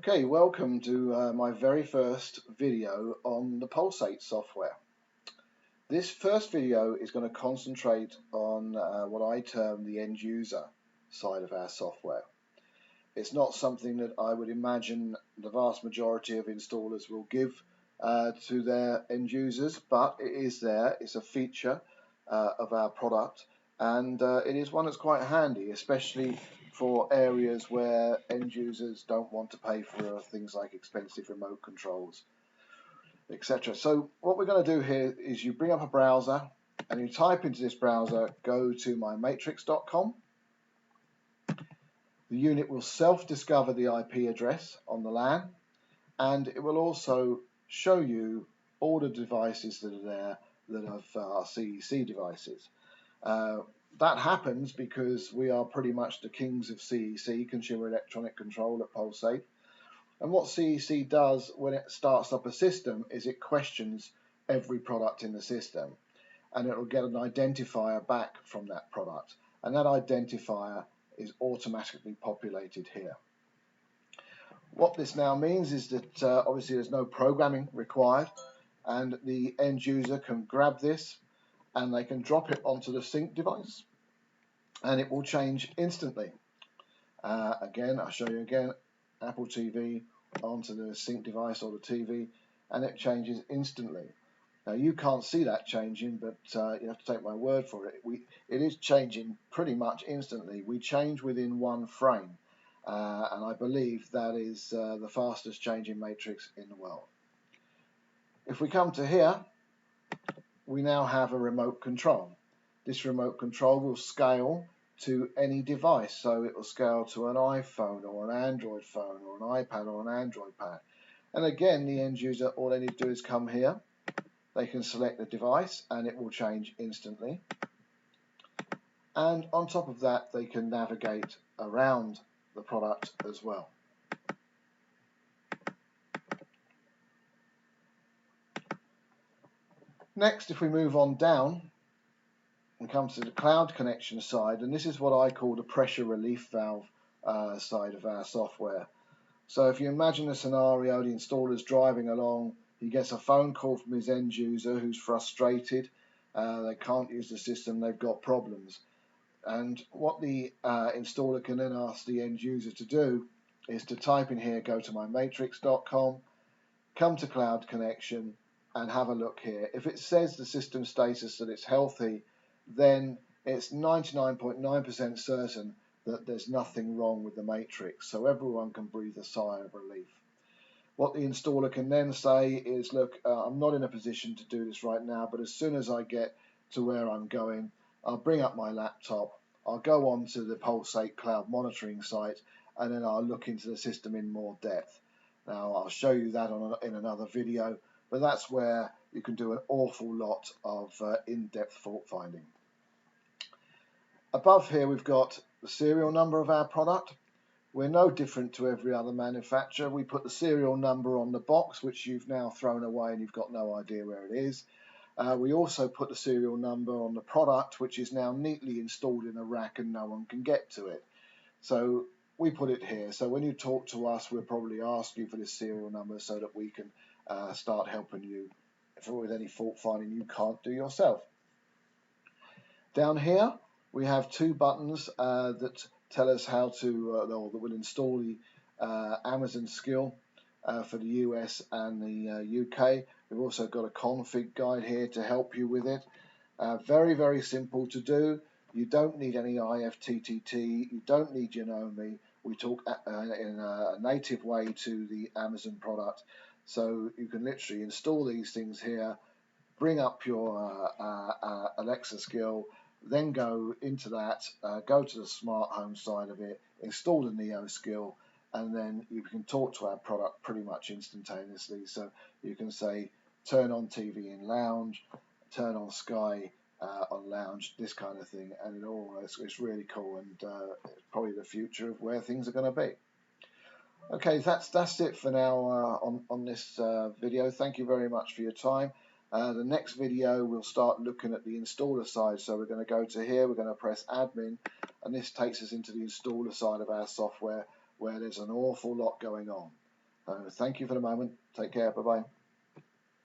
Okay, welcome to my very first video on the Pulsate software. This first video is going to concentrate on what I term the end user side of our software. It's not something that I would imagine the vast majority of installers will give to their end users, but it is there. It's a feature of our product, and it is one that's quite handy, especially for areas where end users don't want to pay for things like expensive remote controls, etc. So what we're going to do here is you bring up a browser and you type into this browser, go to mymatrix.com. The unit will self-discover the IP address on the LAN, and it will also show you all the devices that are there that are CEC devices. That happens because we are pretty much the kings of CEC, Consumer Electronic Control, at Pulsate. And what CEC does when it starts up a system is it questions every product in the system, and it will get an identifier back from that product, and that identifier is automatically populated here. What this now means is that obviously there's no programming required, and the end user can grab this and they can drop it onto the sync device and it will change instantly. Again, I'll show you again, Apple TV onto the sync device or the TV, and it changes instantly. Now you can't see that changing, but you have to take my word for it. It is changing pretty much instantly. We change within one frame, and I believe that is the fastest changing matrix in the world. If we come to here, we now have a remote control. This remote control will scale to any device, so it will scale to an iPhone or an Android phone or an iPad or an Android pad. And again, the end user, all they need to do is come here. They can select the device and it will change instantly. And on top of that, they can navigate around the product as well. Next, if we move on down and come to the cloud connection side, and this is what I call the pressure relief valve side of our software. So if you imagine a scenario, the installer's driving along, he gets a phone call from his end user who's frustrated, they can't use the system, they've got problems. And what the installer can then ask the end user to do is to type in here, go to mymatrix.com, come to cloud connection, and have a look here. If it says the system status that it's healthy, then it's 99.9% certain that there's nothing wrong with the matrix, so everyone can breathe a sigh of relief. What the installer can then say is, look, I'm not in a position to do this right now, but as soon as I get to where I'm going, I'll bring up my laptop, I'll go on to the Pulsate cloud monitoring site, and then I'll look into the system in more depth. Now, I'll show you that in another video, but that's where you can do an awful lot of in-depth fault finding. Above here, we've got the serial number of our product. We're no different to every other manufacturer. We put the serial number on the box, which you've now thrown away and you've got no idea where it is. We also put the serial number on the product, which is now neatly installed in a rack and no one can get to it. So we put it here. So when you talk to us, we'll probably ask you for this serial number so that we can start helping you with any fault finding you can't do yourself. Down here, we have two buttons that tell us how to, that will install the Amazon skill for the US and the UK. We've also got a config guide here to help you with it. Very, very simple to do. You don't need any IFTTT. You don't need Janome. We talk in a native way to the Amazon product. So you can literally install these things here, bring up your Alexa skill, then go into that, go to the smart home side of it, install the Neo skill, and then you can talk to our product pretty much instantaneously. So you can say, turn on TV in lounge, turn on Sky on lounge, this kind of thing, and it's really cool, and it's probably the future of where things are going to be. Okay, that's it for now on this video. Thank you very much for your time. The next video we'll start looking at the installer side, so we're going to go to here, we're going to press admin, and this takes us into the installer side of our software where there's an awful lot going on. Thank you for the moment. Take care. Bye-bye.